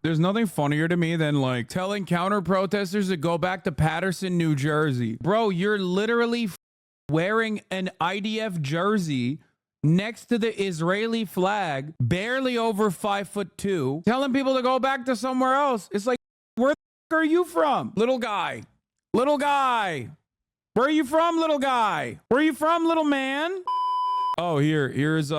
There's nothing funnier to me than like telling counter protesters to go back to Paterson, New Jersey. Bro, you're literally wearing an IDF jersey next to the Israeli flag, barely over 5'2", telling people to go back to somewhere else. It's like, where the fuck are you from? Little guy. Little guy. Where are you from, little guy? Where are you from, little man? Oh, here's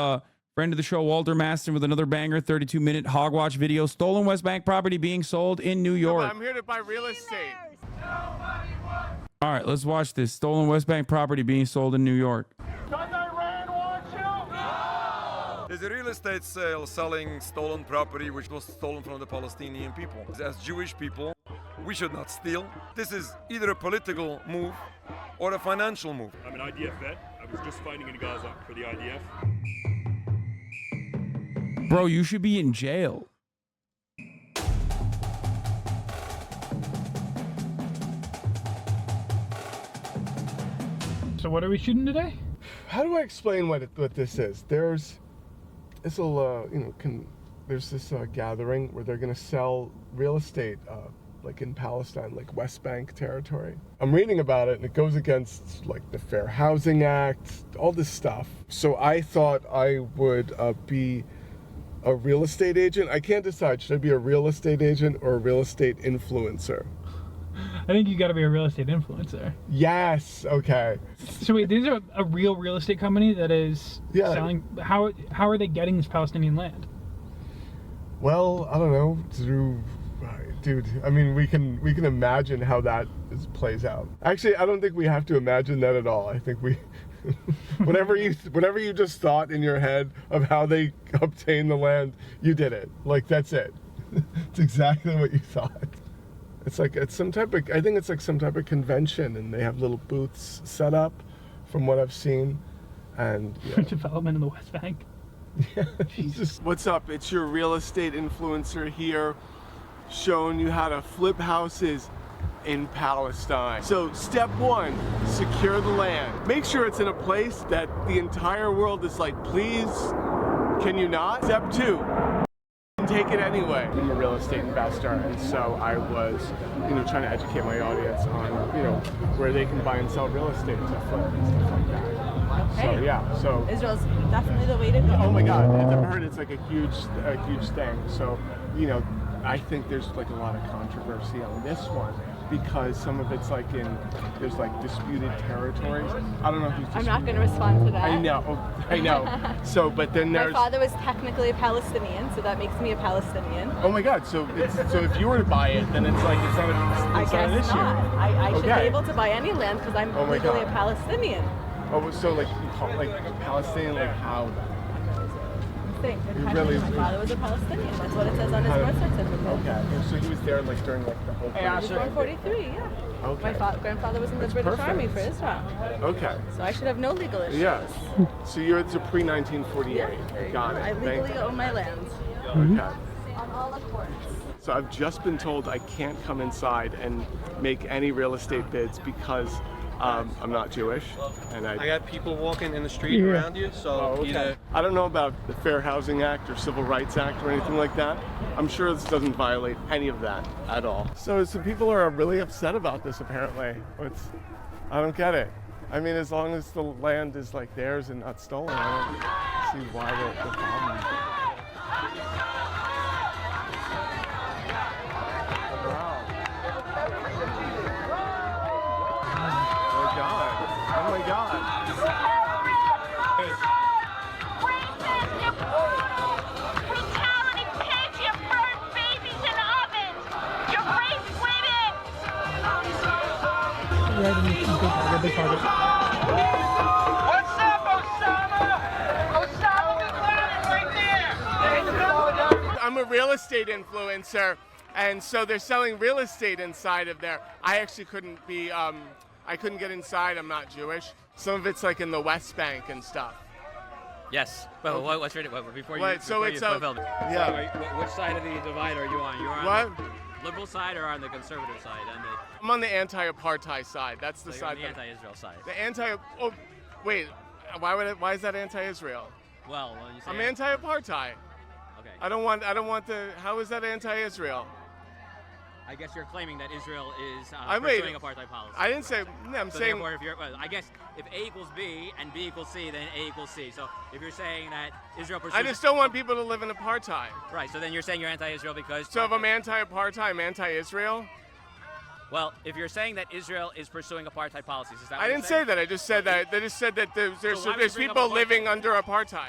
friend of the show, Walter Maston, with another banger 32-minute Hogwatch video. Stolen West Bank property being sold in New York. I'm here to buy real estate. All right, let's watch this. Stolen West Bank property being sold in New York. There's a real estate sale selling stolen property which was stolen from the Palestinian people. As Jewish people, we should not steal. This is either a political move or a financial move. I'm an IDF vet. I was just fighting in Gaza for the IDF. Bro, you should be in jail. So what are we shooting today? How do I explain what this is? There's this gathering where they're gonna sell real estate, like in Palestine, like West Bank territory. I'm reading about it, and it goes against like the Fair Housing Act, all this stuff. So I thought I would be a real estate agent. I can't decide. Should I be a real estate agent or a real estate influencer? I think you got to be a real estate influencer. Yes. Okay. So wait, these are a real estate company that is selling. How are they getting this Palestinian land? Well, I don't know. Dude, I mean, we can imagine how that plays out. Actually, I don't think we have to imagine that at all. I think we, whatever you just thought in your head of how they obtain the land, you did it. Like, that's it. It's exactly what you thought. I think it's some type of convention, and they have little booths set up, from what I've seen, and development in the West Bank. Yeah. What's up? It's your real estate influencer here, showing you how to flip houses in Palestine. So step one, secure the land. Make sure it's in a place that the entire world is like, please, can you not? Step two, take it anyway. I'm a real estate investor, and so I was, trying to educate my audience on, where they can buy and sell real estate to flip and stuff like that. Okay. So Israel's definitely the way to go. Oh my God, I've heard it's like a huge thing. So, I think there's like a lot of controversy on this one because some of it's there's disputed territories. I don't know who's disputed. I'm not going to respond to that. I know. So, but then there's... My father was technically a Palestinian, so that makes me a Palestinian. Oh my God, so if you were to buy it, then it's not an issue. I should be able to buy any land because I'm legally a Palestinian. Oh, so like Palestinian, like how? My father was a Palestinian. That's what it says on his birth certificate. Okay, so he was there during the whole. He was born 43, yeah. Okay. My grandfather was in the British Army for Israel. Okay. So I should have no legal issues. Yes. So it's a pre-1948. Yeah. Got it. I legally own my land. Okay. On all accords. So I've just been told I can't come inside and make any real estate bids because I'm not Jewish, and I got people walking in the street around you, so I don't know about the Fair Housing Act or Civil Rights Act or anything like that. I'm sure this doesn't violate any of that at all. So some people are really upset about this apparently. I don't get it. I mean, as long as the land is like theirs and not stolen, I don't see why the problem. Oh my God. Brutality, pigs, you burn babies in ovens. You rape women. What's up, Osama? Osama bin Laden right there. I'm a real estate influencer, and so they're selling real estate inside of there. I actually couldn't be I couldn't get inside. I'm not Jewish. Some of it's like in the West Bank and stuff. Yes. Well, what's right? Before you. Wait, so it's yeah. So, which side of the divide are you on? You're on the liberal side or on the conservative side? I'm on the anti-apartheid side. That's the side. The anti-Israel side. The anti. Oh, wait. Why is that anti-Israel? Well, when you say I'm anti-apartheid. Okay. I don't want the. How is that anti-Israel? I guess you're claiming that Israel is I made- pursuing apartheid policy. I didn't say. No, I'm So saying. therefore, if you're, well, I guess if A equals B and B equals C, then A equals C. So if you're saying that Israel pursues, I just don't want people to live in apartheid. right. So then you're saying you're anti-Israel because. So if I'm anti-apartheid, I'm anti-Israel. Well, if you're saying that Israel is pursuing apartheid policies, is that? I what you're didn't say saying? that. I just said that. They just said that there's why would you there's bring up people apartheid? living under apartheid.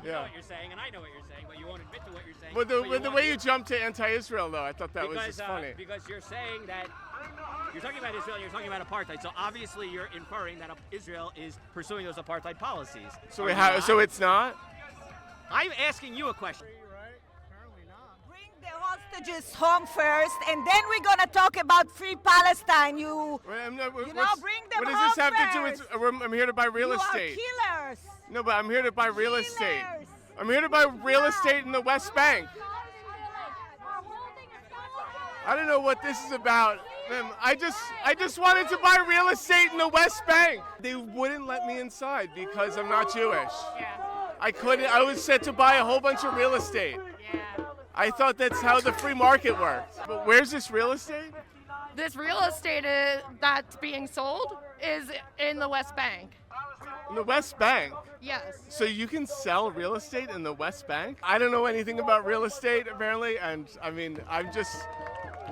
You know Yeah. what you're saying, and I know what you're saying, but you won't admit to what you're saying. But but the want way you to- jumped to anti-Israel, though, I thought that was because, just funny. Because you're saying that you're talking about Israel and you're talking about apartheid. So obviously you're inferring that Israel is pursuing those apartheid policies. So Are we you have. not? So it's not. I'm asking you a question. Bring the hostages home first, and then we're gonna talk about free Palestine. Bring them bring them What does home this have to do first. with? I'm here to buy real you estate. are killers. No, but I'm here to buy real estate. Killers. I'm here to buy real estate in the West Bank. I don't know what this is about. I just wanted to buy real estate in the West Bank. They wouldn't let me inside because I'm not Jewish. I couldn't. I was set to buy a whole bunch of real estate. I thought that's how the free market worked. But where's this real estate? This real estate that's being sold is in the West Bank. In the West Bank. Yes. So you can sell real estate in the West Bank? I don't know anything about real estate apparently, and I mean, I'm just.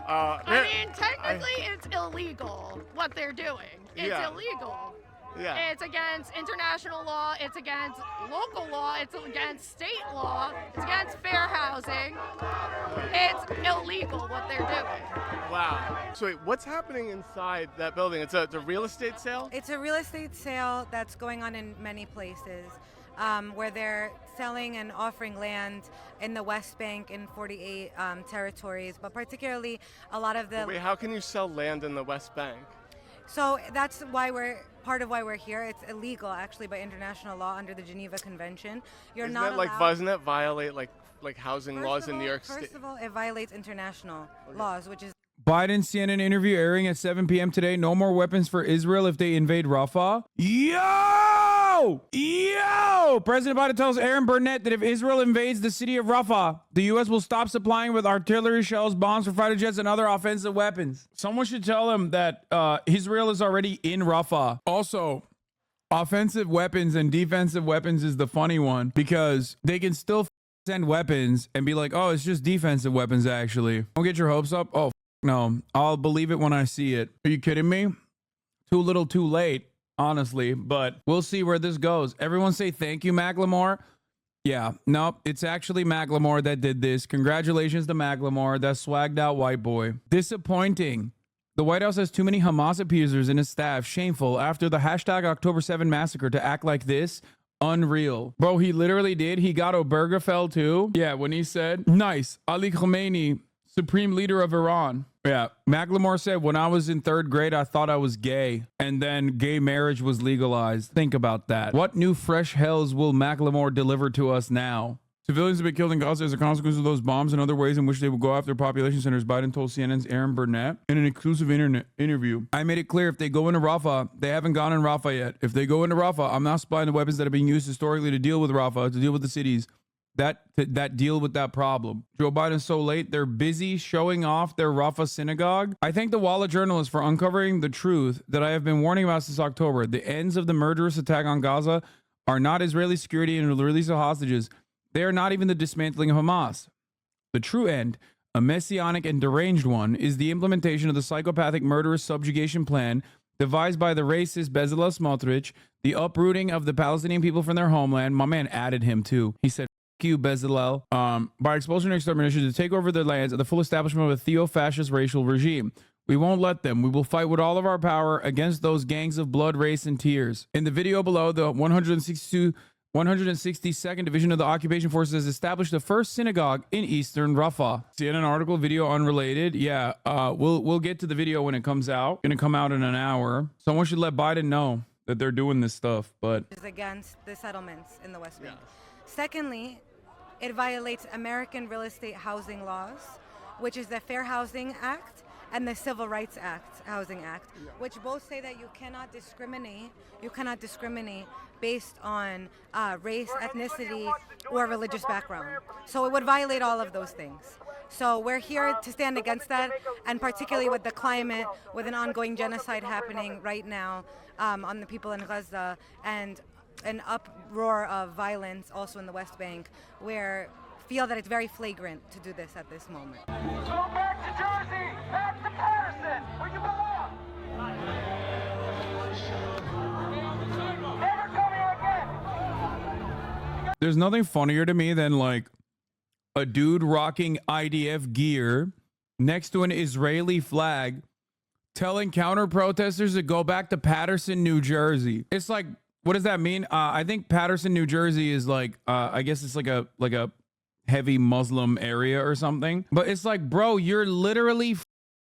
I mean, technically, it's illegal what they're doing. It's Yeah. illegal. Yeah. It's against international law. It's against local law. It's against state law. It's against fair housing. It's illegal what they're doing. Wow. So wait, what's happening inside that building? It's a real estate sale? It's a real estate sale that's going on in many places, where they're selling and offering land in the West Bank in 48 territories, but particularly a lot of the. Wait, how can you sell land in the West Bank? So that's why part of why we're here. It's illegal actually by international law under the Geneva Convention. You're not allowed. Doesn't that violate like housing First laws of in all- New York State? First of all, it violates international laws, which is. Biden CNN interview airing at 7 p.m. today. No more weapons for Israel if they invade Rafah. Yo! President Biden tells Aaron Burnett that if Israel invades the city of Rafah, the U.S. will stop supplying with artillery shells, bombs for fighter jets, and other offensive weapons. Someone should tell him that Israel is already in Rafah. Also, offensive weapons and defensive weapons is the funny one because they can still send weapons and be like, oh, it's just defensive weapons, actually. Don't get your hopes up. Oh, no. I'll believe it when I see it. Are you kidding me? Too little, too late, honestly. But we'll see where this goes. Everyone say thank you, Macklemore. Yeah, nope. It's actually Macklemore that did this. Congratulations to Macklemore. That swagged out white boy. Disappointing. The White House has too many Hamas abusers in its staff. Shameful. After the hashtag October 7 massacre to act like this. Unreal. Bro, he literally did. He got Obergefell too. Yeah, when he said, nice. Ali Khamenei, supreme leader of Iran. Yeah, Macklemore said, when I was in 3rd grade, I thought I was gay. And then gay marriage was legalized. Think about that. What new fresh hells will Macklemore deliver to us now? Civilians have been killed in Gaza as a consequence of those bombs and other ways in which they will go after population centers, Biden told CNN's Aaron Burnett in an exclusive interview. I made it clear if they go into Rafah, they haven't gone in Rafah yet. If they go into Rafah, I'm not supplying the weapons that are being used historically to deal with Rafah, to deal with the cities that deal with that problem. Joe Biden's so late, they're busy showing off their Rafah synagogue. I thank the Walla journalists for uncovering the truth that I have been warning about since October. The ends of the murderous attack on Gaza are not Israeli security and the release of hostages. They are not even the dismantling of Hamas. The true end, a messianic and deranged one, is the implementation of the psychopathic murderous subjugation plan devised by the racist Bezalel Smotrich, the uprooting of the Palestinian people from their homeland. My man added him too. He said, F you, Bezalel, by expulsion and extermination to take over their lands and the full establishment of a theo-fascist racial regime. We won't let them. We will fight with all of our power against those gangs of blood, race, and tears. In the video below, the 162nd Division of the Occupation Forces has established the first synagogue in Eastern Rafah. CNN article, video unrelated. Yeah, we'll get to the video when it comes out. Gonna come out in an hour. Someone should let Biden know that they're doing this stuff, but Is against the settlements in the West Bank. Secondly, it violates American real estate housing laws, which is the Fair Housing Act and the Civil Rights Act, Housing Act, which both say that you cannot discriminate based on race, ethnicity, or religious background. So it would violate all of those things. So we're here to stand against that, and particularly with the climate, with an ongoing genocide happening right now on the people in Gaza, and an uproar of violence also in the West Bank, where feel that it's very flagrant to do this at this moment. Go back to Jersey, back to Patterson, where you belong. Never coming again. There's nothing funnier to me than like a dude rocking IDF gear next to an Israeli flag telling counter protesters to go back to Paterson, New Jersey. It's like, what does that mean? I think Paterson, New Jersey is like, I guess it's like a heavy Muslim area or something. But it's like, bro, you're literally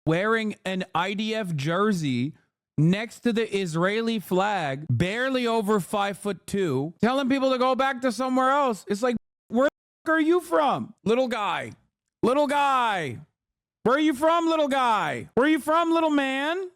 wearing an IDF jersey next to the Israeli flag, barely over 5'2", telling people to go back to somewhere else. It's like, where the are you from? Little guy. Little guy. Where are you from, little guy? Where are you from, little man?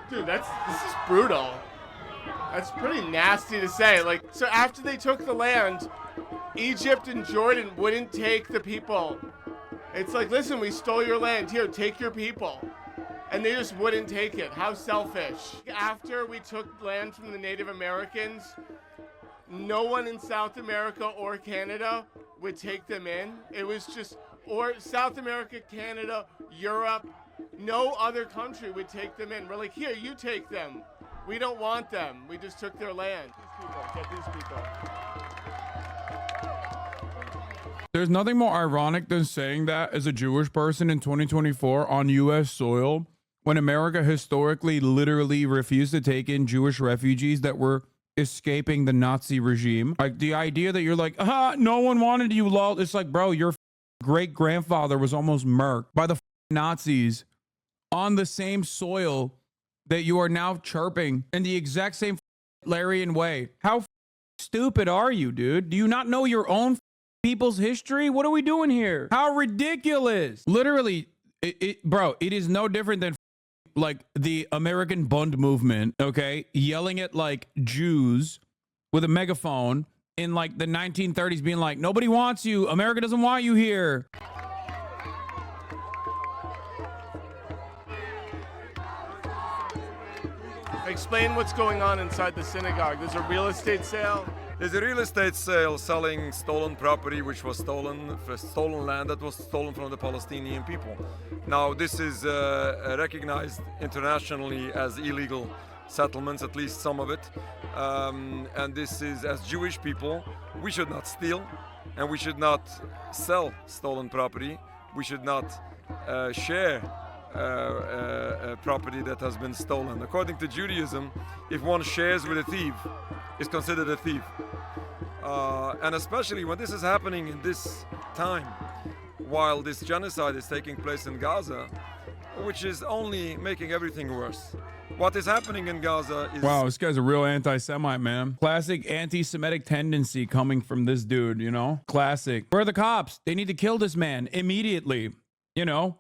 Dude, this is brutal. That's pretty nasty to say. Like, so after they took the land, Egypt and Jordan wouldn't take the people. It's like, listen, we stole your land. Here, take your people. And they just wouldn't take it. How selfish. After we took land from the Native Americans, no one in South America or Canada would take them in. It was just, or South America, Canada, Europe, no other country would take them in. We're like, here, you take them. We don't want them. We just took their land. These people, get these people. There's nothing more ironic than saying that as a Jewish person in 2024 on U.S. soil, when America historically literally refused to take in Jewish refugees that were escaping the Nazi regime. Like, the idea that you're like, no one wanted you, lol. It's like, bro, your great-grandfather was almost murked by the Nazis on the same soil that you are now chirping in the exact same Larian way. How stupid are you, dude? Do you not know your own people's history? What are we doing here? How ridiculous. Literally, bro, it is no different than like the American Bund movement, okay? Yelling at like Jews with a megaphone in like the 1930s being like, nobody wants you. America doesn't want you here. Explain what's going on inside the synagogue. There's a real estate sale. There's a real estate sale selling stolen property, which was stolen land that was stolen from the Palestinian people. Now, this is recognized internationally as illegal settlements, at least some of it. And this is, as Jewish people, we should not steal and we should not sell stolen property. We should not share property that has been stolen. According to Judaism, if one shares with a thief, is considered a thief. And especially when this is happening in this time, while this genocide is taking place in Gaza, which is only making everything worse. What is happening in Gaza is... Wow, this guy's a real anti-Semite, man. Classic anti-Semitic tendency coming from this dude, you know? Classic. Where are the cops? They need to kill this man immediately, you know?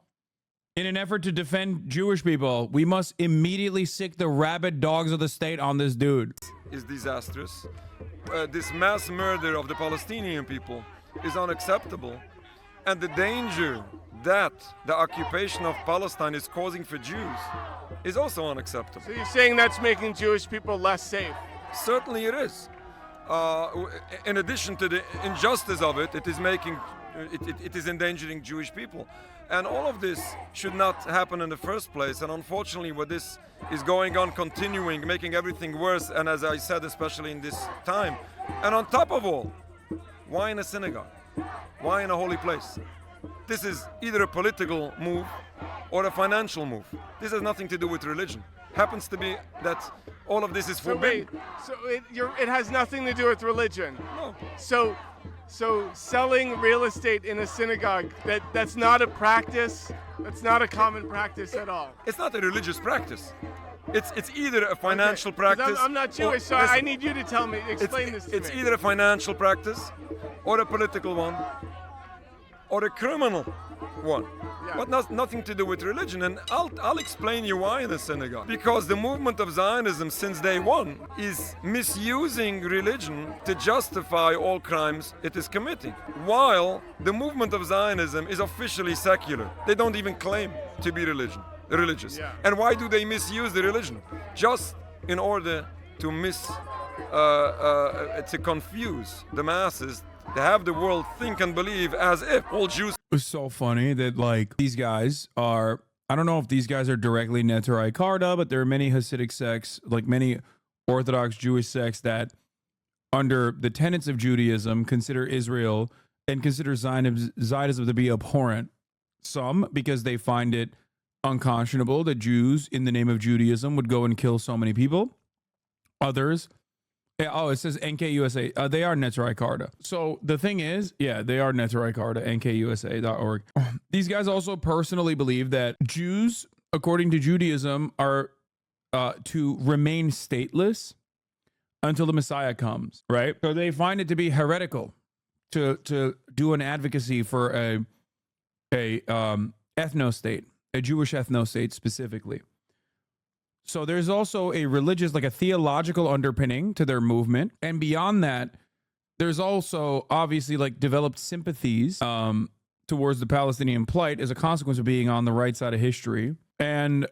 In an effort to defend Jewish people, we must immediately sick the rabid dogs of the state on this dude. Is disastrous. This mass murder of the Palestinian people is unacceptable. And the danger that the occupation of Palestine is causing for Jews is also unacceptable. So you're saying that's making Jewish people less safe? Certainly it is. In addition to the injustice of it, it is making... It is endangering Jewish people. And all of this should not happen in the first place. And unfortunately, what this is going on, continuing, making everything worse. And as I said, especially in this time. And on top of all, why in a synagogue? Why in a holy place? This is either a political move or a financial move. This has nothing to do with religion. Happens to be that all of this is forbidden. So it has nothing to do with religion. No. So selling real estate in a synagogue, that's not a practice. That's not a common practice at all. It's not a religious practice. It's either a financial practice. I'm not Jewish, so I need you to explain this to me. It's either a financial practice, or a political one, or a criminal one. Yeah. But nothing to do with religion. And I'll explain you why in the synagogue. Because the movement of Zionism since day one is misusing religion to justify all crimes it is committing. While the movement of Zionism is officially secular. They don't even claim to be religious. Yeah. And why do they misuse the religion? Just in order to to confuse the masses, to have the world think and believe as if all Jews. It's so funny that like these guys are, I don't know if these guys are directly Neturei Karta, but there are many Hasidic sects, like many Orthodox Jewish sects that under the tenets of Judaism consider Israel and consider Zionism to be abhorrent. Some because they find it unconscionable that Jews in the name of Judaism would go and kill so many people. Others, it says NKUSA. They are Neturei Karta. So the thing is, yeah, they are Neturei Karta, NKUSA.org. These guys also personally believe that Jews, according to Judaism, are to remain stateless until the Messiah comes, right? So they find it to be heretical to do an advocacy for a ethno-state, a Jewish ethno-state specifically. So there's also a religious, like a theological underpinning to their movement. And beyond that, there's also obviously like developed sympathies towards the Palestinian plight as a consequence of being on the right side of history. And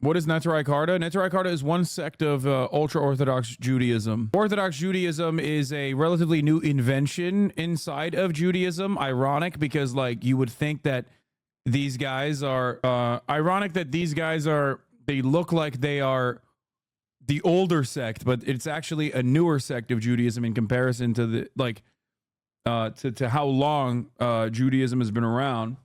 what is Neturei Karta? Neturei Karta is one sect of ultra-Orthodox Judaism. Orthodox Judaism is a relatively new invention inside of Judaism. Ironic because like you would think that these guys are, they look like they are the older sect, but it's actually a newer sect of Judaism in comparison to the to how long Judaism has been around.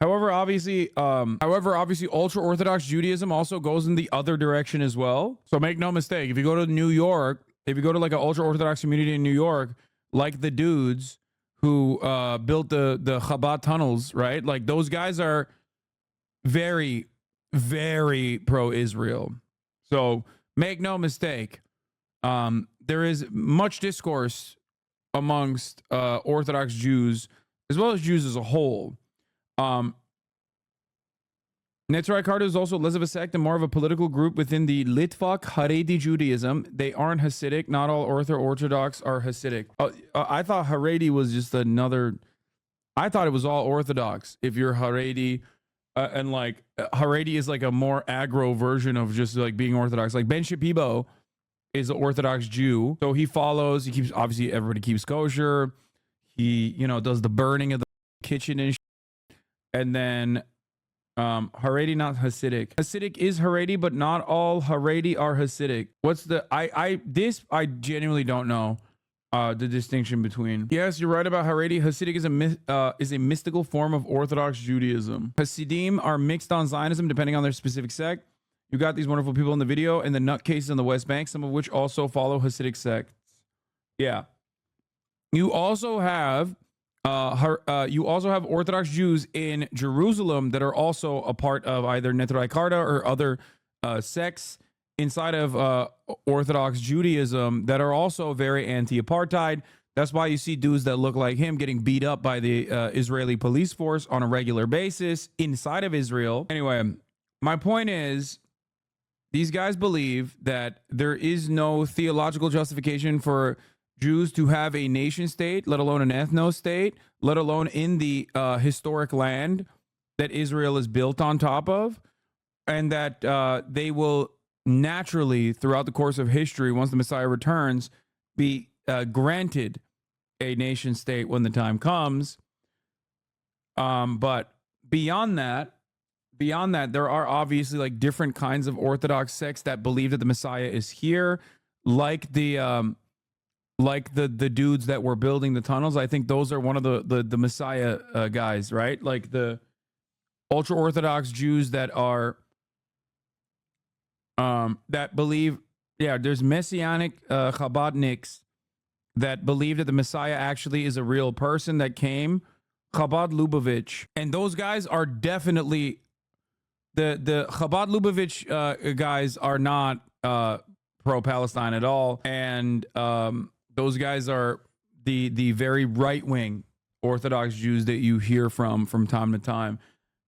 However, obviously, ultra-Orthodox Judaism also goes in the other direction as well. So make no mistake, if you go to New York, if you go to like an ultra-Orthodox community in New York, like the dudes who built the Chabad tunnels, right? Like those guys are very, very pro-Israel. So make no mistake, there is much discourse amongst Orthodox Jews as well as Jews as a whole. Neturei Karta is also less of a sect and more of a political group within the Litvak Haredi Judaism. They aren't Hasidic. Not all Orthodox are Hasidic. I thought Haredi was just another. I thought it was all Orthodox. If you're Haredi. And like Haredi is like a more aggro version of just like being Orthodox. Like Ben Shapibo is an Orthodox Jew. So he keeps, obviously everybody keeps kosher. He, does the burning of the kitchen and shit. And then Haredi, not Hasidic. Hasidic is Haredi, but not all Haredi are Hasidic. What's the, I genuinely don't know. The distinction between. Yes, you're right about Haredi. Hasidic is a mystical form of Orthodox Judaism. Hasidim are mixed on Zionism depending on their specific sect. You got these wonderful people in the video and the nutcases on the West Bank, some of which also follow Hasidic sects. Yeah. You also have Orthodox Jews in Jerusalem that are also a part of either Neturei Karta or other sects inside of Orthodox Judaism that are also very anti-apartheid. That's why you see dudes that look like him getting beat up by the Israeli police force on a regular basis inside of Israel. Anyway, my point is, these guys believe that there is no theological justification for Jews to have a nation state, let alone an ethno state, let alone in the historic land that Israel is built on top of, and that they will naturally, throughout the course of history, once the Messiah returns, be granted a nation state when the time comes. But beyond that, there are obviously like different kinds of Orthodox sects that believe that the Messiah is here, like the like the dudes that were building the tunnels. I think those are one of the Messiah guys, right? Like the ultra Orthodox Jews that are that believe. Yeah, there's Messianic Chabadniks that believe that the Messiah actually is a real person that came, Chabad Lubavitch, and those guys are definitely the Chabad Lubavitch guys are not pro-Palestine at all, and those guys are the very right-wing Orthodox Jews that you hear from time to time.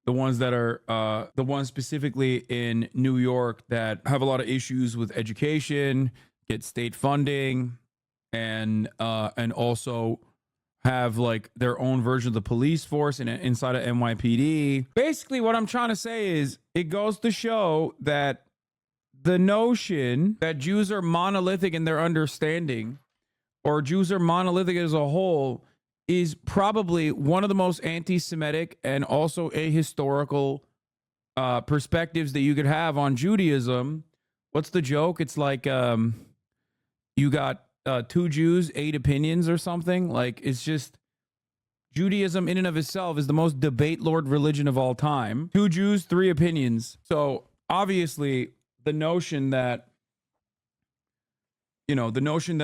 The ones that are the ones specifically in New York that have a lot of issues with education, get state funding, and also have like their own version of the police force and inside of NYPD. Basically, what I'm trying to say is it goes to show that the notion that Jews are monolithic in their understanding, or Jews are monolithic as a whole, is probably one of the most anti-Semitic and also ahistorical perspectives that you could have on Judaism. What's the joke? It's like you got 2 Jews, 8 opinions or something. Like, it's just Judaism in and of itself is the most debate-lord religion of all time. 2 Jews, 3 opinions. So obviously the notion that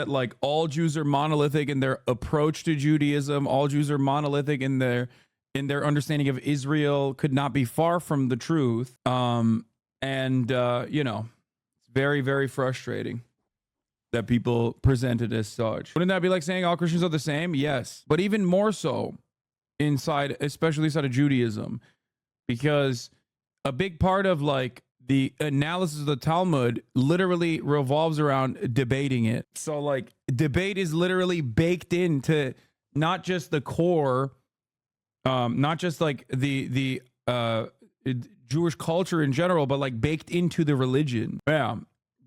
like all Jews are monolithic in their approach to Judaism, all Jews are monolithic in their understanding of Israel could not be far from the truth. It's very, very frustrating that people present it as such. Wouldn't that be like saying all Christians are the same? Yes. But even more so especially inside of Judaism, because a big part of like the analysis of the Talmud literally revolves around debating it. So like debate is literally baked into not just the core, not just like the Jewish culture in general, but like baked into the religion. Yeah.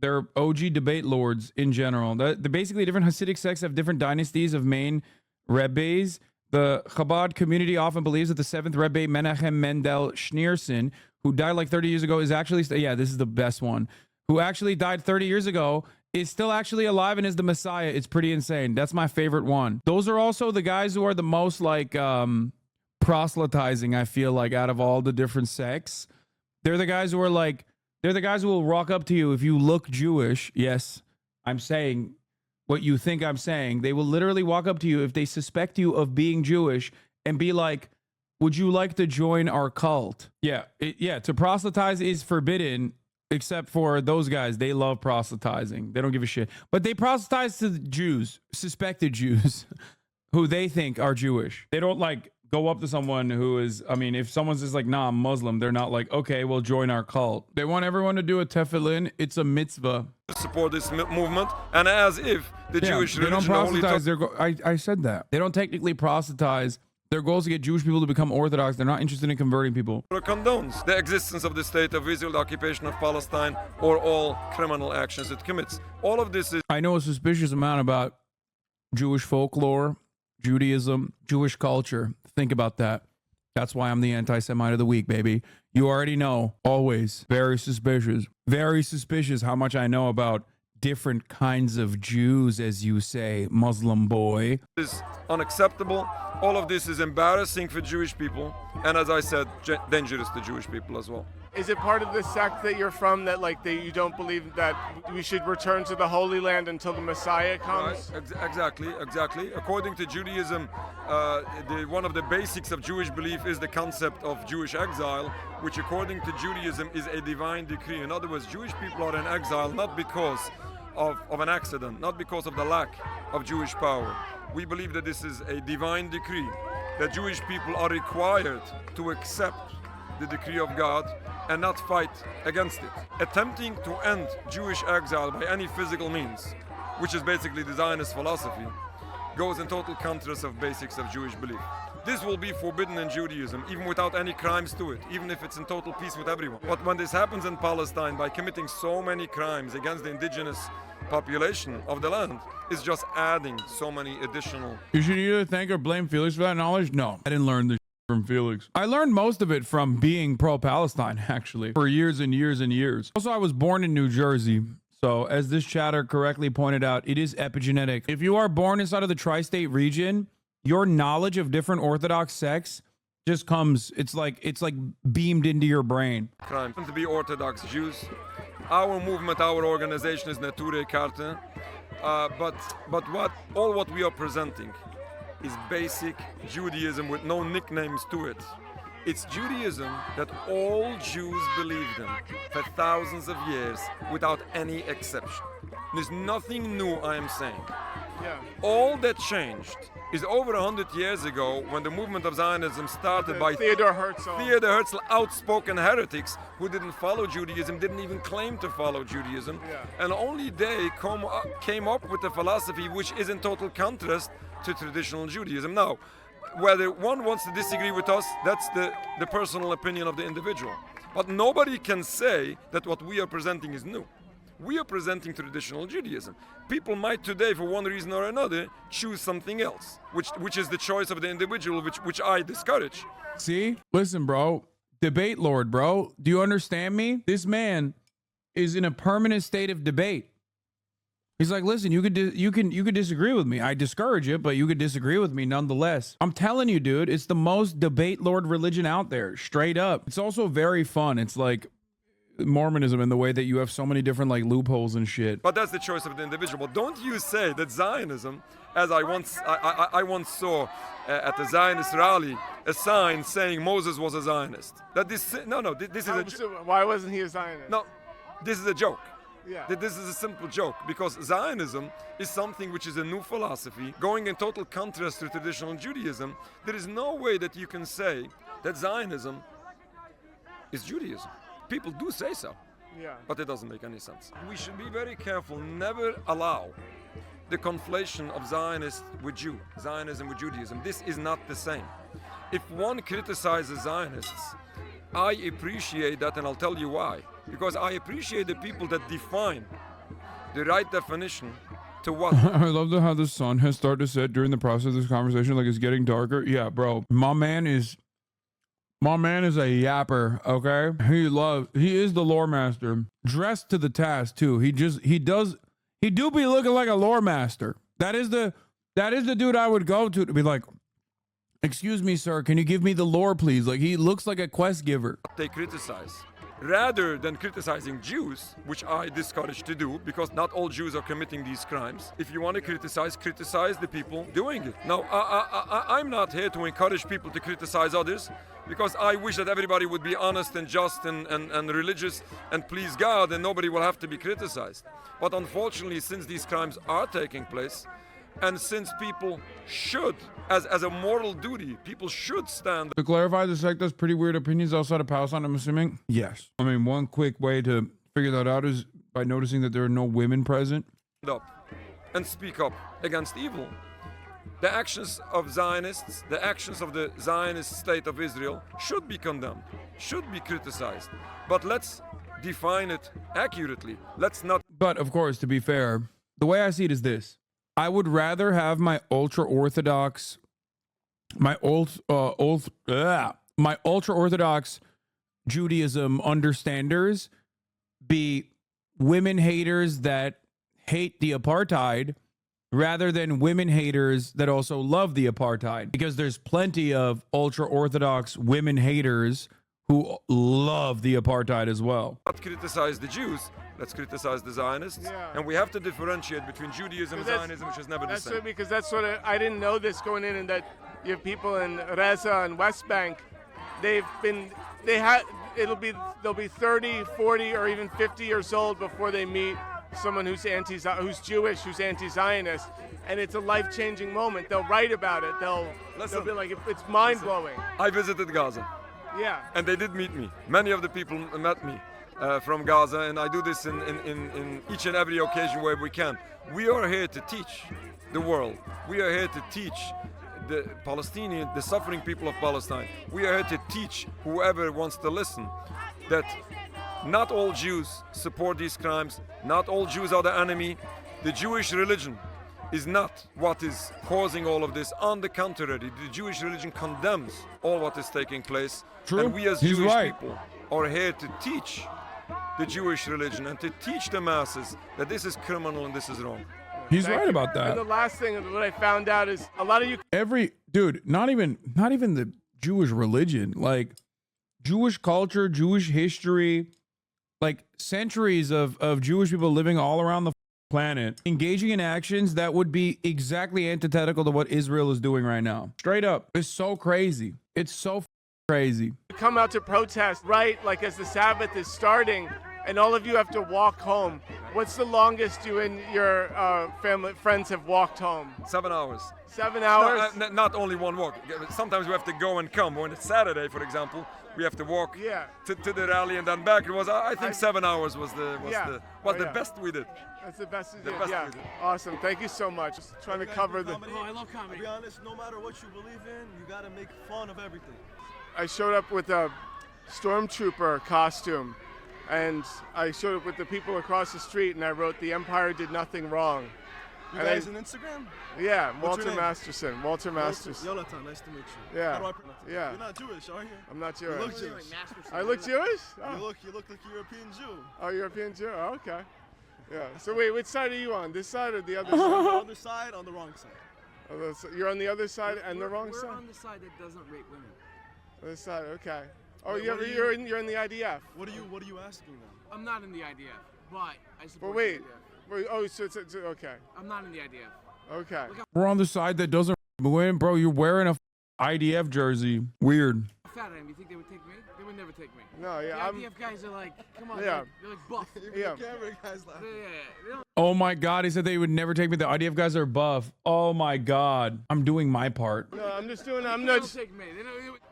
They're OG debate lords in general. The basically different Hasidic sects have different dynasties of main rebbes. The Chabad community often believes that the 7th Rebbe Menachem Mendel Schneerson, who died like 30 years ago, is actually, this is the best one, who actually died 30 years ago, is still actually alive and is the Messiah. It's pretty insane. That's my favorite one. Those are also the guys who are the most like proselytizing, I feel like, out of all the different sects. They're the guys who are like, they're the guys who will walk up to you if you look Jewish. Yes, I'm saying what you think I'm saying. They will literally walk up to you if they suspect you of being Jewish and be like, would you like to join our cult? Yeah, to proselytize is forbidden, except for those guys. They love proselytizing. They don't give a shit. But they proselytize to the Jews, suspected Jews, who they think are Jewish. They don't like go up to someone who is, I mean, if someone's just like, nah, I'm Muslim, they're not like, okay, well, join our cult. They want everyone to do a tefillin. It's a mitzvah. Support this movement, and as if the Jewish religion... They don't proselytize. I said that. They don't technically proselytize. Their goal is to get Jewish people to become Orthodox. They're not interested in converting people. ...condones the existence of the state of Israel, the occupation of Palestine, or all criminal actions it commits. All of this is... I know a suspicious amount about Jewish folklore, Judaism, Jewish culture. Think about that. That's why I'm the anti-Semite of the week, baby. You already know. Always. Very suspicious. Very suspicious how much I know about different kinds of Jews, as you say, Muslim boy. Is unacceptable. All of this is embarrassing for Jewish people. And as I said, dangerous to Jewish people as well. Is it part of the sect that you're from that like you don't believe that we should return to the Holy Land until the Messiah comes? Right. Exactly. According to Judaism, one of the basics of Jewish belief is the concept of Jewish exile, which according to Judaism is a divine decree. In other words, Jewish people are in exile not because of an accident, not because of the lack of Jewish power. We believe that this is a divine decree, that Jewish people are required to accept the decree of God and not fight against it. Attempting to end Jewish exile by any physical means, which is basically the Zionist philosophy, goes in total contrast of basics of Jewish belief. This will be forbidden in Judaism, even without any crimes to it, even if it's in total peace with everyone. But when this happens in Palestine by committing so many crimes against the indigenous population of the land, is just adding so many additional... You should either thank or blame Felix for that knowledge. No, I didn't learn this from Felix. I learned most of it from being pro-Palestine, actually, for years and years and years. Also, I was born in New Jersey, So as this chatter correctly pointed out, it is epigenetic. If you are born inside of the tri-state region, your knowledge of different Orthodox sects just comes, it's like beamed into your brain. Crime to be Orthodox Jews. Our movement, our organization is Nature Karte. But what we are presenting is basic Judaism with no nicknames to it. It's Judaism that all Jews believed in for thousands of years without any exception. There's nothing new I am saying. Yeah. All that changed is over 100 years ago when the movement of Zionism started by Theodor Herzl, outspoken heretics who didn't follow Judaism, didn't even claim to follow Judaism, and only they came up with a philosophy which is in total contrast to traditional Judaism. Now, whether one wants to disagree with us, that's the personal opinion of the individual. But nobody can say that what we are presenting is new. We are presenting traditional Judaism. People might today, for one reason or another, choose something else, which is the choice of the individual, which I discourage. See? Listen, bro. Debate lord, bro. Do you understand me? This man is in a permanent state of debate. He's like, listen, you could disagree with me. I discourage it, but you could disagree with me nonetheless. I'm telling you, dude, it's the most debate lord religion out there, straight up. It's also very fun. It's like Mormonism in the way that you have so many different like loopholes and shit. But that's the choice of the individual. But don't you say that Zionism, as I once saw at the Zionist rally, a sign saying Moses was a Zionist. That this is a why wasn't he a Zionist? No, this is a joke. Yeah. This is a simple joke because Zionism is something which is a new philosophy going in total contrast to traditional Judaism. There is no way that you can say that Zionism is Judaism. People do say so, but it doesn't make any sense. We should be very careful, never allow the conflation of Zionism with Judaism. This is not the same. If one criticizes Zionists, I appreciate that, and I'll tell you why. Because I appreciate the people that define the right definition to what. I love how the sun has started to set during the process of this conversation, like it's getting darker. Yeah, bro. My man is a yapper, okay? He is the lore master. Dressed to the task too. He do be looking like a lore master. That is the dude I would go to be like, excuse me, sir, can you give me the lore, please? Like, he looks like a quest giver. They criticize. Rather than criticizing Jews, which I discourage to do, because not all Jews are committing these crimes. If you want to criticize the people doing it. Now, I'm not here to encourage people to criticize others, because I wish that everybody would be honest and just and religious and please God, and nobody will have to be criticized. But unfortunately, since these crimes are taking place, and since people should, as a moral duty, people should stand. To clarify, the sect has pretty weird opinions outside of Palestine, I'm assuming? Yes. I mean, one quick way to figure that out is by noticing that there are no women present. Up and speak up against evil. The actions of Zionists, the actions of the Zionist state of Israel should be condemned, should be criticized. But let's define it accurately. Let's not. But of course, to be fair, the way I see it is this. I would rather have my ultra-Orthodox Judaism understanders be women haters that hate the apartheid rather than women haters that also love the apartheid, because there's plenty of ultra-Orthodox women haters who love the apartheid as well. Not criticize the Jews, let's criticize the Zionists. And we have to differentiate between Judaism and Zionism, which is never the same. Because that's what I didn't know this going in, and that you have people in Reza and West Bank, they'll be 30, 40, or even 50 years old before they meet someone who's Jewish, who's anti-Zionist, and it's a life-changing moment. They'll write about it. They'll be like, it's mind-blowing. I visited Gaza. Yeah. And they did meet me. Many of the people met me from Gaza, and I do this in each and every occasion where we can. We are here to teach the world. We are here to teach the Palestinian, the suffering people of Palestine. We are here to teach whoever wants to listen that not all Jews support these crimes. Not all Jews are the enemy. The Jewish religion is not what is causing all of this. On the contrary, the Jewish religion condemns all what is taking place. True. And we as Jewish people are here to teach the Jewish religion and to teach the masses that this is criminal and this is wrong. He's right about that. And the last thing that I found out is a lot of you. Not even the Jewish religion, like Jewish culture, Jewish history, like centuries of Jewish people living all around the planet, engaging in actions that would be exactly antithetical to what Israel is doing right now. Straight up. It's so crazy. It's so crazy. Come out to protest, right? Like as the Sabbath is starting, and all of you have to walk home. What's the longest you and your friends have walked home? 7 hours. 7 hours? Not only one walk. Sometimes we have to go and come. When it's Saturday, for example, we have to walk to the rally and then back. It was, I think, 7 hours was the best we did. That's the best we did. Awesome. Thank you so much. Just trying to cover the. I love comedy. To be honest, no matter what you believe in, you gotta make fun of everything. I showed up with a stormtrooper costume, and I showed up with the people across the street, and I wrote, "The Empire did nothing wrong." You guys on Instagram? Yeah, What's your Walter name? Masterson. Walter Masterson. Jonathan, nice to meet you. Yeah. How do I pronounce it? Yeah. You're not Jewish, are you? I'm not Jewish. You look Jewish. I look Jewish? Oh. You look like a European Jew. Oh, European Jew? Oh, okay. Yeah. So wait, which side are you on? This side or the other On the side? other side, on the wrong side. Oh, you're on the other side and the wrong We're side? on the side that doesn't rape women. Other side, okay. Oh, Wait, you're in the IDF. What are you asking them? I'm not in the IDF, but I support But wait. the IDF. Oh, so it's okay. I'm not in the IDF. Okay. We're on the side that doesn't win, bro. You're wearing a IDF jersey. Weird. Fat I am. You think they would take me? They would never take me. No, yeah. The IDF guys are like, come on, Yeah. they're like buff. Yeah. The camera guys laugh. They don't Oh my God, he said they would never take me. The IDF guys are buff. Oh my God. I'm doing my part. No, I'm just doing. They don't take me.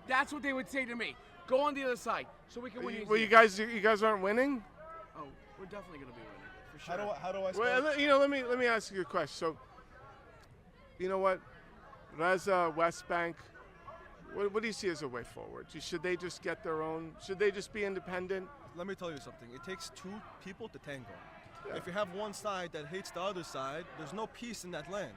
That's what they would say to me. Go on the other side so we can win. Well, you guys aren't winning. Oh, we're definitely gonna be winning for sure. How do I spell Well, let me ask you a question. So, you know what, Reza, West Bank, what do you see as a way forward? Should they just get their own? Should they just be independent? Let me tell you something. It takes two people to tango. Yeah. If you have one side that hates the other side, there's no peace in that land.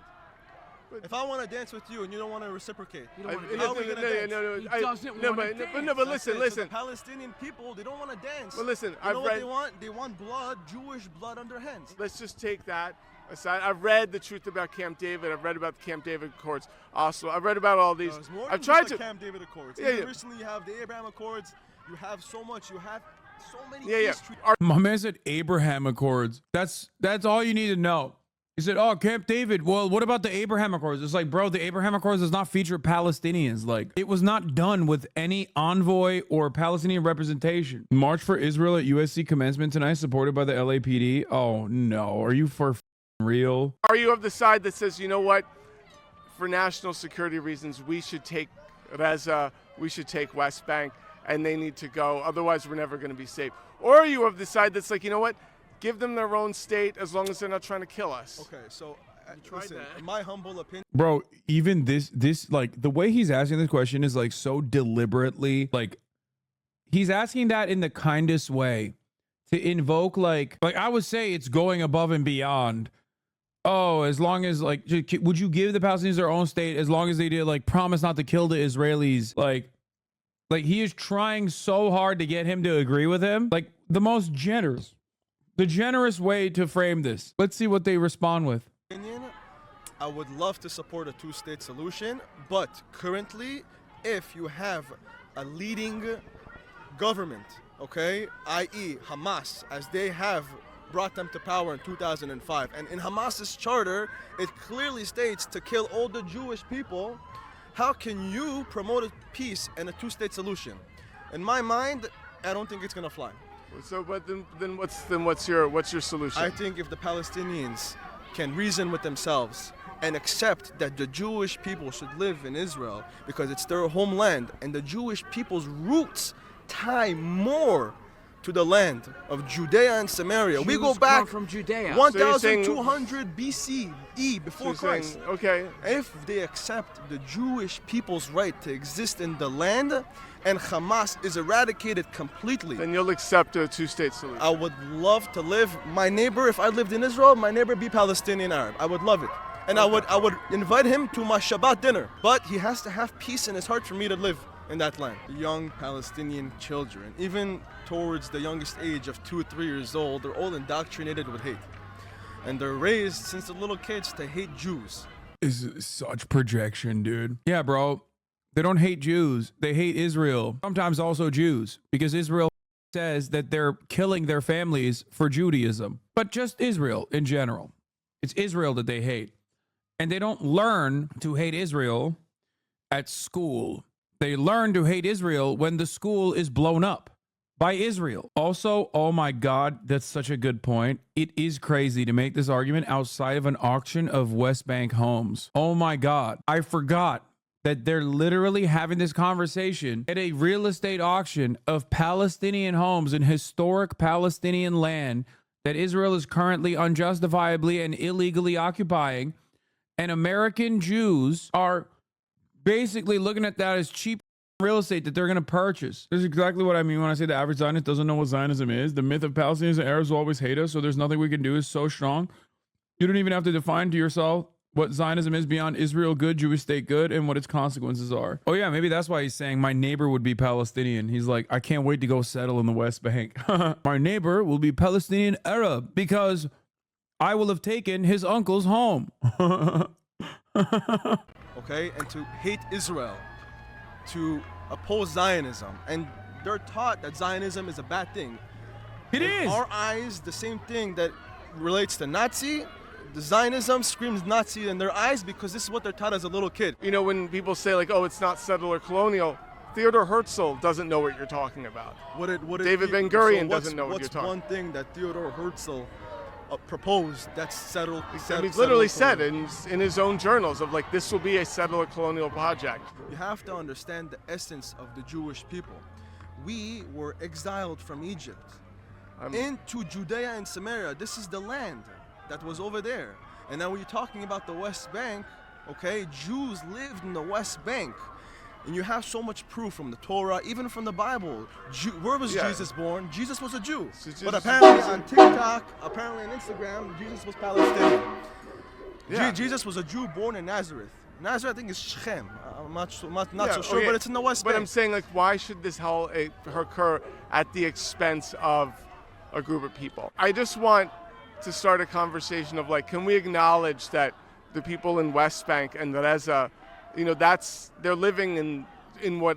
If I want to dance with you and you don't want to reciprocate, how are we going to dance? He doesn't want to dance. But listen. So the Palestinian people, they don't want to dance. But listen, you know what they want? They want blood, Jewish blood on their hands. Let's just take that aside. I've read the truth about Camp David. I've read about the Camp David Accords. Oslo. I've read about all these. No, it's more I've than tried just to. The Camp David Accords. Yeah, yeah. Recently, you have the Abraham Accords. You have so much. You have so many. Yeah. My man said Abraham Accords. That's all you need to know. He said, oh, Camp David. Well, what about the Abraham Accords? It's like, bro, the Abraham Accords does not feature Palestinians. Like, it was not done with any envoy or Palestinian representation. March for Israel at USC commencement tonight, supported by the LAPD. Oh, no. Are you for real? Are you of the side that says, you know what, for national security reasons, we should take Reza, we should take West Bank, and they need to go, otherwise we're never going to be safe? Or are you of the side that's like, you know what, give them their own state as long as they're not trying to kill us? Okay, so listen, in my humble opinion, Bro, even this like the way he's asking this question is like so deliberately, like he's asking that in the kindest way to invoke like I would say it's going above and beyond. Oh, as long as like, would you give the Palestinians their own state as long as they did like promise not to kill the Israelis? Like he is trying so hard to get him to agree with him. Like the generous way to frame this. Let's see what they respond with. I would love to support a two-state solution, but currently, if you have a leading government, okay, i.e. Hamas, as they have brought them to power in 2005, and in Hamas's charter, it clearly states to kill all the Jewish people, how can you promote a peace and a two-state solution? In my mind, I don't think it's gonna fly. So, but then what's your solution? I think if the Palestinians can reason with themselves and accept that the Jewish people should live in Israel because it's their homeland, and the Jewish people's roots tie more to the land of Judea and Samaria. Jews we go back from Judea. 1,200 BCE before Christ. Okay. If they accept the Jewish people's right to exist in the land, and Hamas is eradicated completely, then you'll accept a two-state solution. I would love to live. My neighbor, if I lived in Israel, my neighbor be Palestinian Arab. I would love it. And I would invite him to my Shabbat dinner. But he has to have peace in his heart for me to live in that land. Young Palestinian children, even towards the youngest age of 2-3 years old, they're all indoctrinated with hate. And they're raised since they're little kids to hate Jews. This is such projection, dude. Yeah, bro. They don't hate Jews. They hate Israel. Sometimes also Jews, because Israel says that they're killing their families for Judaism. But just Israel in general. It's Israel that they hate. And they don't learn to hate Israel at school. They learn to hate Israel when the school is blown up by Israel. Also, oh my God, that's such a good point. It is crazy to make this argument outside of an auction of West Bank homes. Oh my God, I forgot that they're literally having this conversation at a real estate auction of Palestinian homes in historic Palestinian land that Israel is currently unjustifiably and illegally occupying. And American Jews are basically looking at that as cheap real estate that they're going to purchase. This is exactly what I mean when I say the average Zionist doesn't know what Zionism is. The myth of Palestinians and Arabs will always hate us, so there's nothing we can do is so strong. You don't even have to define to yourself what Zionism is beyond Israel good, Jewish state good, and what its consequences are. Oh yeah, maybe that's why he's saying my neighbor would be Palestinian. He's like, I can't wait to go settle in the West Bank. My neighbor will be Palestinian Arab because I will have taken his uncle's home. Okay, and to hate Israel, to oppose Zionism, and they're taught that Zionism is a bad thing. It in is. our eyes, the same thing that relates to Nazi, the Zionism screams Nazi in their eyes because this is what they're taught as a little kid. You know, when people say like, oh, it's not settler colonial, Theodore Herzl doesn't know what you're talking about. David Ben Gurion doesn't know what you're talking about. What's one thing that Theodore Herzl proposed that's settled? He's literally said in his own journals of like, this will be a settler colonial project. You have to understand the essence of the Jewish people. We were exiled from Egypt into Judea and Samaria. This is the land that was over there. And now when you're talking about the West Bank, okay, Jews lived in the West Bank. And you have so much proof from the Torah, even from the Bible. Where was Jesus born? Jesus was a Jew. But apparently on TikTok, apparently on Instagram, Jesus was Palestinian. Yeah. Jesus was a Jew born in Nazareth. Nazareth, I think, is Shechem. I'm not so sure, okay. But it's in the West Bank. But I'm saying, like, why should this hell occur at the expense of a group of people? I just want to start a conversation of, like, can we acknowledge that the people in West Bank and Gaza, you know, they're living in what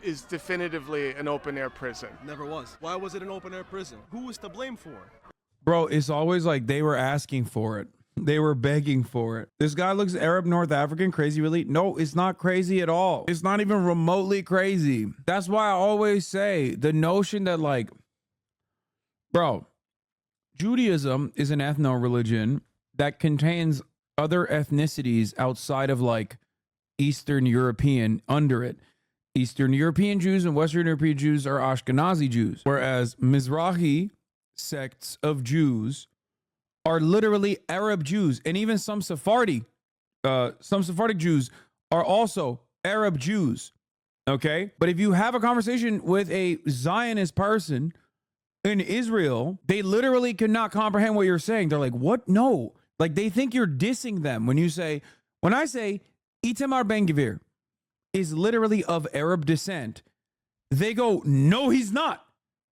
is definitively an open-air prison. Never was. Why was it an open-air prison? Who was to blame for it? Bro, it's always like they were asking for it. They were begging for it. This guy looks Arab, North African, crazy really? No, it's not crazy at all. It's not even remotely crazy. That's why I always say the notion that, like, bro, Judaism is an ethno-religion that contains other ethnicities outside of, like, Eastern European under it. Eastern European Jews and Western European Jews are Ashkenazi Jews, whereas Mizrahi sects of Jews are literally Arab Jews, and even some Sephardic Jews are also Arab Jews. Okay, but if you have a conversation with a Zionist person in Israel, they literally cannot comprehend what you're saying. They're like, "What? No!" Like they think you're dissing them when I say Itamar Ben-Gvir is literally of Arab descent. They go, "No, he's not.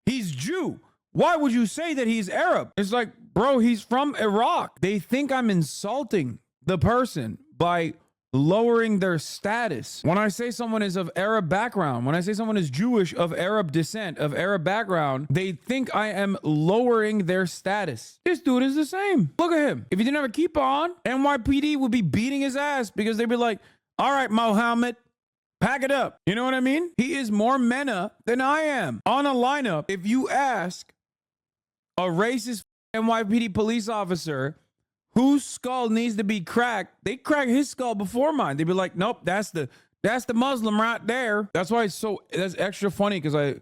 He's Jew. Why would you say that he's Arab?" It's like, bro, he's from Iraq. They think I'm insulting the person by lowering their status. When I say someone is of Arab background, when I say someone is Jewish, of Arab descent, of Arab background, they think I am lowering their status. This dude is the same. Look at him. If he didn't have a kippah on, NYPD would be beating his ass because they'd be like, "All right, Mohammed, pack it up." You know what I mean? He is more MENA than I am. On a lineup, if you ask a racist NYPD police officer whose skull needs to be cracked, they crack his skull before mine. They'd be like, "Nope, that's the Muslim right there." That's why that's extra funny because a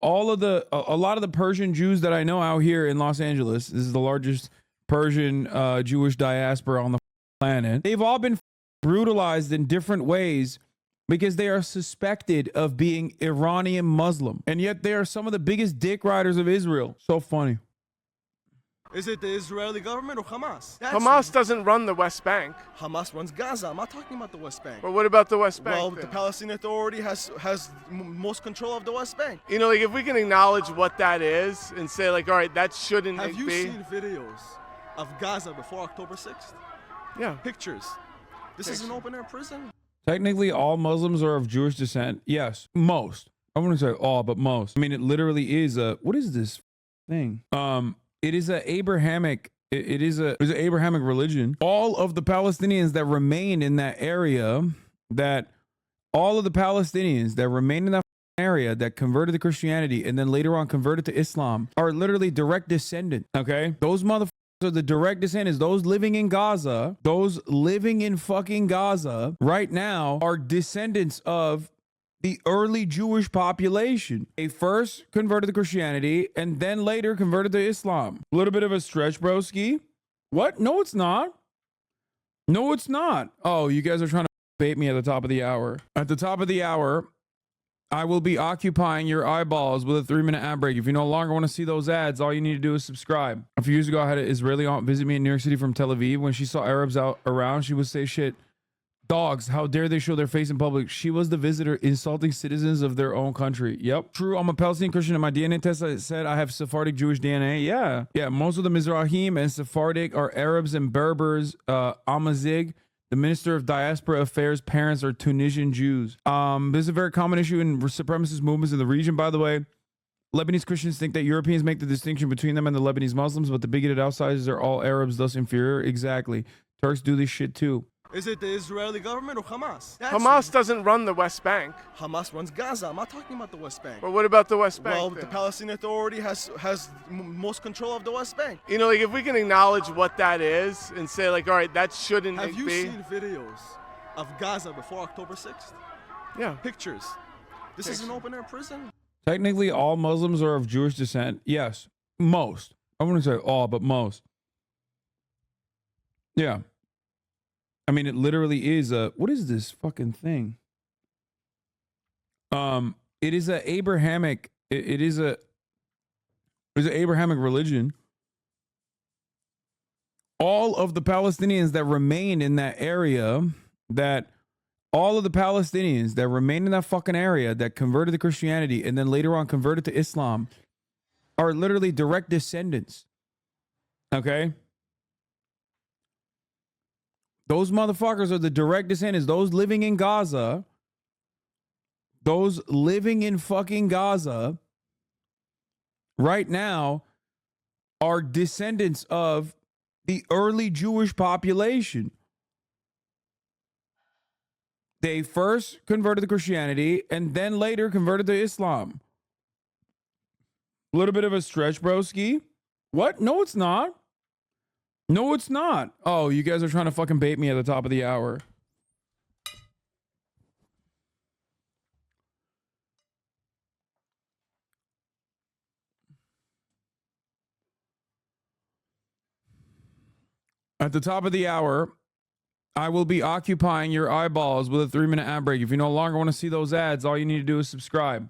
lot of the Persian Jews that I know out here in Los Angeles, this is the largest Persian Jewish diaspora on the planet. They've all been brutalized in different ways because they are suspected of being Iranian Muslim. And yet they are some of the biggest dick riders of Israel. So funny. Is it the Israeli government or Hamas? Hamas doesn't run the West Bank. Hamas runs Gaza. I'm not talking about the West Bank. But what about the West Bank? Well, then? the Palestinian Authority has most control of the West Bank. You know, like if we can acknowledge what that is and say like, all right, that shouldn't Have you be. seen videos of Gaza before October 6th? Yeah. Pictures. This is an open-air prison. Technically, all Muslims are of Jewish descent. Yes, most. I wouldn't say all, but most. I mean, it literally is a, what is this thing? It is a Abrahamic. It is an Abrahamic religion. All of the Palestinians that remain in that area, that converted to Christianity and then later on converted to Islam are literally direct descendants. Okay, those motherfuckers are the direct descendants. Those living in Gaza, those living in fucking Gaza right now are descendants of the early Jewish population. They first converted to Christianity and then later converted to Islam. A little bit of a stretch, broski. What? No, it's not. No, it's not. Oh, you guys are trying to bait me at the top of the hour. At the top of the hour, I will be occupying your eyeballs with a 3-minute ad break. If you no longer want to see those ads, all you need to do is subscribe. A few years ago, I had an Israeli aunt visit me in New York City from Tel Aviv. When she saw Arabs out around, she would say shit. Dogs, how dare they show their face in public? She was the visitor insulting citizens of their own country. Yep. True, I'm a Palestinian Christian and my DNA test said I have Sephardic Jewish DNA. Yeah, most of the Mizrahim and Sephardic are Arabs and Berbers. Amazigh, the Minister of Diaspora Affairs, parents are Tunisian Jews. This is a very common issue in supremacist movements in the region, by the way. Lebanese Christians think that Europeans make the distinction between them and the Lebanese Muslims, but the bigoted outsiders are all Arabs, thus inferior. Exactly. Turks do this shit too. Is it the Israeli government or Hamas? Hamas doesn't run the West Bank. Hamas runs Gaza. I'm not talking about the West Bank. But what about the West Bank? Well, then? the Palestinian Authority has most control of the West Bank. You know, like if we can acknowledge what that is and say like, all right, that shouldn't be. Have you seen videos of Gaza before October 6th? Yeah. Pictures. This is an open-air prison. Technically, all Muslims are of Jewish descent. Yes, most. I wouldn't say all, but most. Yeah. I mean, it literally is a, what is this fucking thing? It is a Abrahamic, it's an Abrahamic religion. All of the Palestinians that remain in that area, that fucking area that converted to Christianity and then later on converted to Islam are literally direct descendants. Okay? Those motherfuckers are the direct descendants. Those living in Gaza, those living in fucking Gaza right now are descendants of the early Jewish population. They first converted to Christianity and then later converted to Islam. A little bit of a stretch, broski. What? No, it's not. No, it's not. Oh, you guys are trying to fucking bait me at the top of the hour. At the top of the hour, I will be occupying your eyeballs with a 3-minute ad break. If you no longer want to see those ads, all you need to do is subscribe.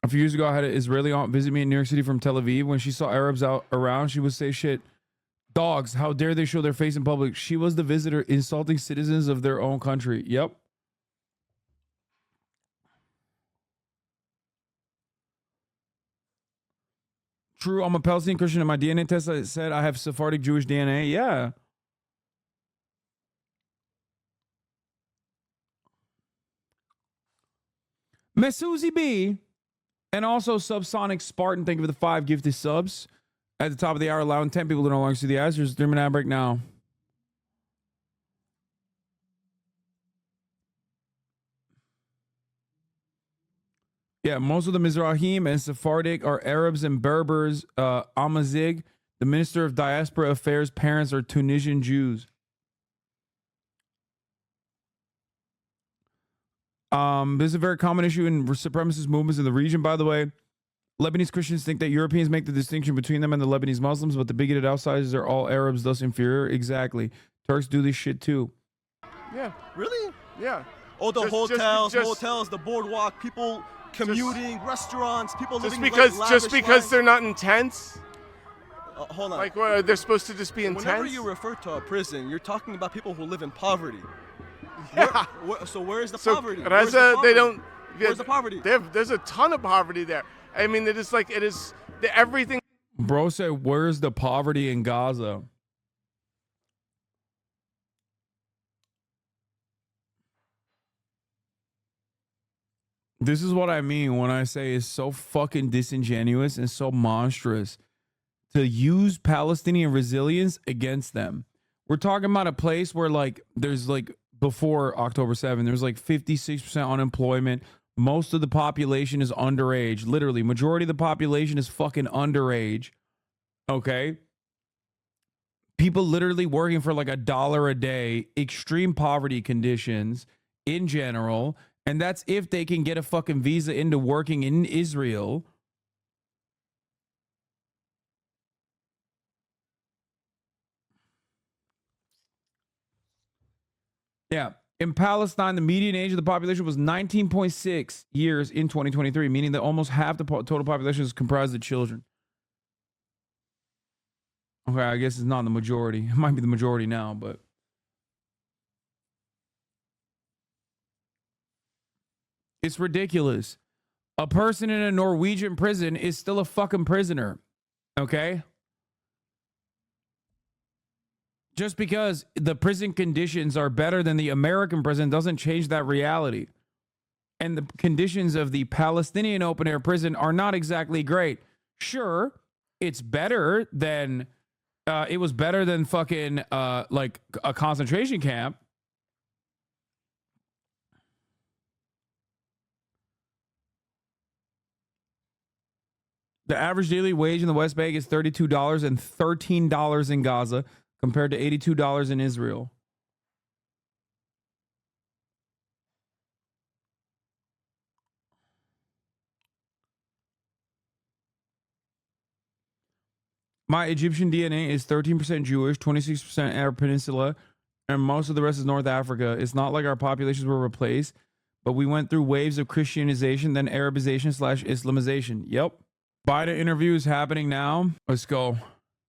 A few years ago, I had an Israeli aunt visit me in New York City from Tel Aviv. When she saw Arabs out around, she would say shit. Dogs, how dare they show their face in public? She was the visitor insulting citizens of their own country. Yep. True, I'm a Palestinian Christian and my DNA test said I have Sephardic Jewish DNA. Yeah. Mesuzi B. And also Subsonic Spartan, thank you for the 5 gifted subs. At the top of the hour, allowing 10 people to no longer see the ads. There's a 3-minute ad break now. Yeah, most of the Mizrahim and Sephardic are Arabs and Berbers. Amazigh, the Minister of Diaspora Affairs, parents are Tunisian Jews. This is a very common issue in supremacist movements in the region, by the way. Lebanese Christians think that Europeans make the distinction between them and the Lebanese Muslims, but the bigoted outsiders are all Arabs, thus inferior. Exactly. Turks do this shit too. Yeah. Really? Yeah. Oh, the Just- hotels, just- motels, the boardwalk, people commuting, restaurants, people Just living because lavish lives. they're not intense. Hold on. Like what, they're supposed to just be intense. Whenever you refer to a prison, you're talking about people who live in poverty. Yeah. So where is the So poverty? Where's the Reza, poverty? they don't. Where's the poverty? There's a ton of poverty there. I mean, it is everything. Bro said, "Where's the poverty in Gaza?" This is what I mean when I say it's so fucking disingenuous and so monstrous to use Palestinian resilience against them. We're talking about a place where like there's like before October 7th, there's like 56% unemployment. Most of the population is underage. Literally, majority of the population is fucking underage. Okay? People literally working for like $1 a day, extreme poverty conditions in general. And that's if they can get a fucking visa into working in Israel. Yeah. In Palestine, the median age of the population was 19.6 years in 2023, meaning that almost half the total population is comprised of children. Okay, I guess it's not the majority. It might be the majority now, but... It's ridiculous. A person in a Norwegian prison is still a fucking prisoner. Okay? Just because the prison conditions are better than the American prison doesn't change that reality. And the conditions of the Palestinian open air prison are not exactly great. Sure, it's better than it was better than fucking like a concentration camp. The average daily wage in the West Bank is $32 and $13 in Gaza, compared to $82 in Israel. My Egyptian DNA is 13% Jewish, 26% Arab Peninsula, and most of the rest is North Africa. It's not like our populations were replaced, but we went through waves of Christianization, then Arabization / Islamization. Yep. Biden interview is happening now. Let's go.